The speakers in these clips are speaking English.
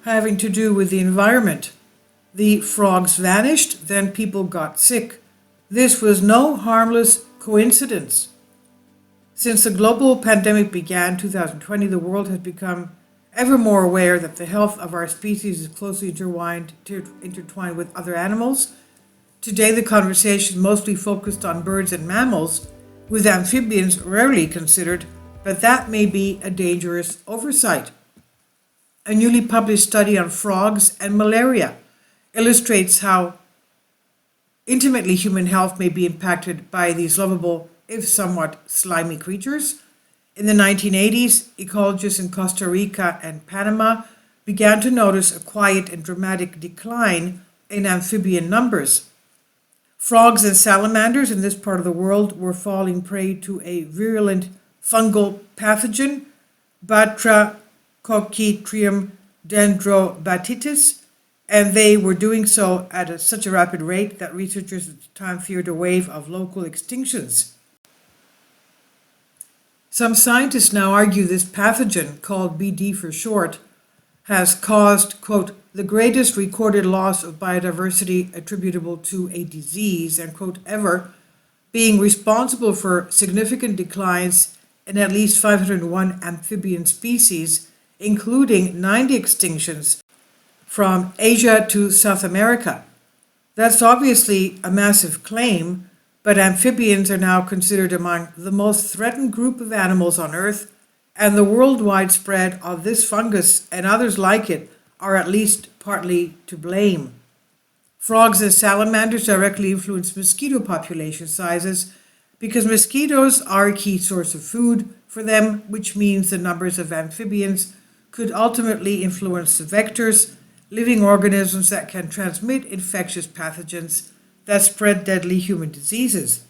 having to do with the environment. The frogs vanished, then people got sick. This was no harmless coincidence. Since the global pandemic began in 2020, the world has become ever more aware that the health of our species is closely intertwined with other animals. Today, the conversation mostly focused on birds and mammals, with amphibians rarely considered, but that may be a dangerous oversight. A newly published study on frogs and malaria illustrates how intimately human health may be impacted by these lovable, if somewhat slimy creatures. In the 1980s, ecologists in Costa Rica and Panama began to notice a quiet and dramatic decline in amphibian numbers. Frogs and salamanders in this part of the world were falling prey to a virulent fungal pathogen, Batrachochytrium dendrobatitis, and they were doing so at such a rapid rate that researchers at the time feared a wave of local extinctions. Some scientists now argue this pathogen, called BD for short, has caused, quote, the greatest recorded loss of biodiversity attributable to a disease, end quote, ever, being responsible for significant declines in at least 501 amphibian species, including 90 extinctions from Asia to South America. That's obviously a massive claim, but amphibians are now considered among the most threatened group of animals on Earth, and the worldwide spread of this fungus and others like it are at least partly to blame. Frogs and salamanders directly influence mosquito population sizes because mosquitoes are a key source of food for them, which means the numbers of amphibians could ultimately influence the vectors, living organisms that can transmit infectious pathogens that spread deadly human diseases.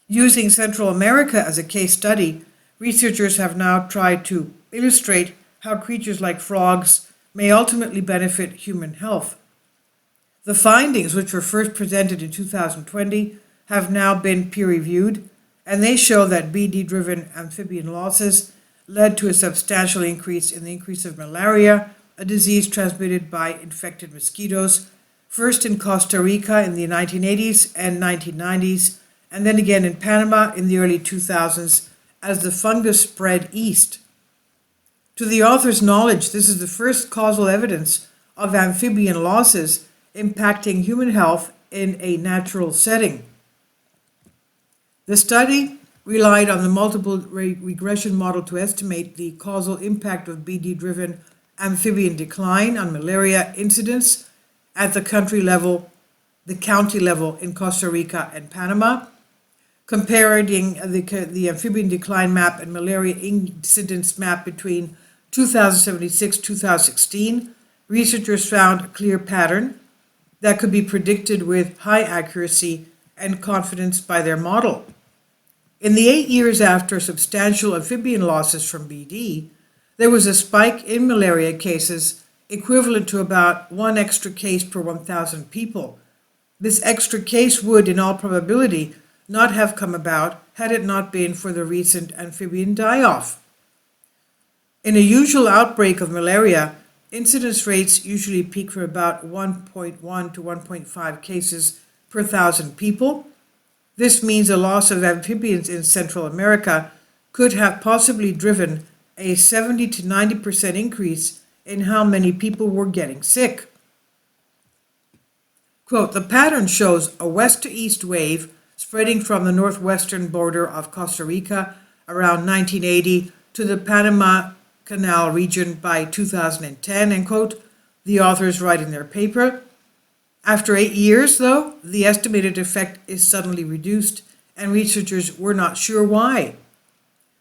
Using Central America as a case study, researchers have now tried to illustrate how creatures like frogs may ultimately benefit human health. The findings, which were first presented in 2020, have now been peer-reviewed, and they show that BD-driven amphibian losses led to a substantial increase in the increase of malaria, a disease transmitted by infected mosquitoes, first in Costa Rica in the 1980s and 1990s, and then again in Panama in the early 2000s as the fungus spread east. To the author's knowledge, this is the first causal evidence of amphibian losses impacting human health in a natural setting. The study relied on the multiple regression model to estimate the causal impact of BD-driven amphibian decline on malaria incidence at the county level in Costa Rica and Panama. Comparing the amphibian decline map and malaria incidence map between 2076-2016, researchers found a clear pattern that could be predicted with high accuracy and confidence by their model. In the 8 years after substantial amphibian losses from BD, there was a spike in malaria cases equivalent to about one extra case per 1,000 people. This extra case would, in all probability, not have come about had it not been for the recent amphibian die-off. In a usual outbreak of malaria, incidence rates usually peak from about 1.1 to 1.5 cases per 1,000 people. This means a loss of amphibians in Central America could have possibly driven a 70 to 90% increase in how many people were getting sick. Quote, the pattern shows a west to east wave spreading from the northwestern border of Costa Rica around 1980 to the Panama Canal region by 2010, end quote, the authors write in their paper. After 8 years, though, the estimated effect is suddenly reduced, and researchers were not sure why.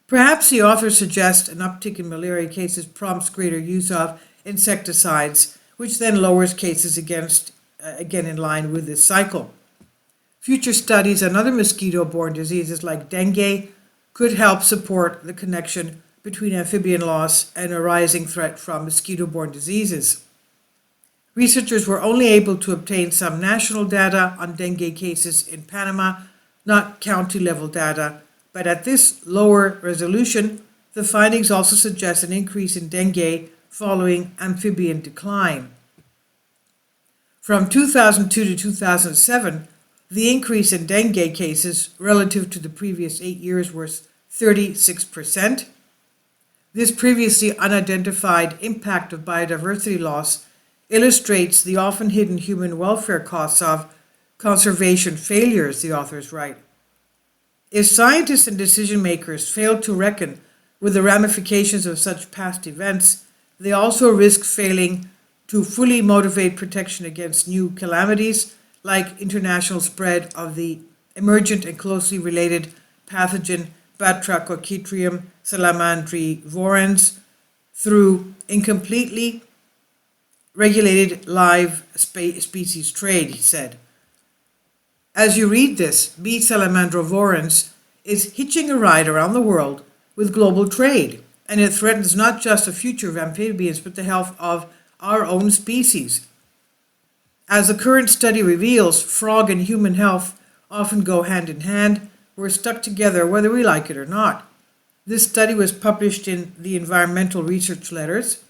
Perhaps the authors suggest an uptick in malaria cases prompts greater use of insecticides, which then lowers cases again in line with this cycle. Future studies on other mosquito-borne diseases like dengue could help support the connection between amphibian loss and a rising threat from mosquito-borne diseases. Researchers were only able to obtain some national data on dengue cases in Panama, not county-level data, but at this lower resolution, the findings also suggest an increase in dengue following amphibian decline. From 2002 to 2007, the increase in dengue cases relative to the previous 8 years was 36%. This previously unidentified impact of biodiversity loss illustrates the often hidden human welfare costs of conservation failures, the authors write. If scientists and decision makers fail to reckon with the ramifications of such past events, they also risk failing to fully motivate protection against new calamities like international spread of the emergent and closely related pathogen Batrachochitrium salamandrivorans through incompletely regulated live species trade, he said. As you read this, B. salamandrivorans is hitching a ride around the world with global trade, and it threatens not just the future of amphibians but the health of our own species. As the current study reveals, frog and human health often go hand in hand. We're stuck together whether we like it or not. This study was published in the Environmental Research Letters,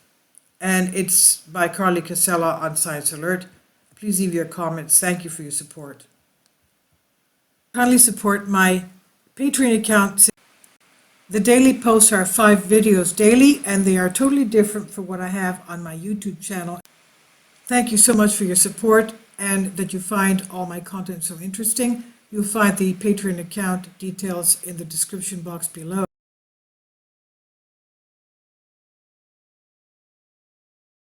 and it's by Carly Casella on Science Alert. Please leave your comments. Thank you for your support. Kindly support my Patreon account. The daily posts are 5 videos daily, and they are totally different from what I have on my YouTube channel. Thank you so much for your support and that you find all my content so interesting. You'll find the Patreon account details in the description box below.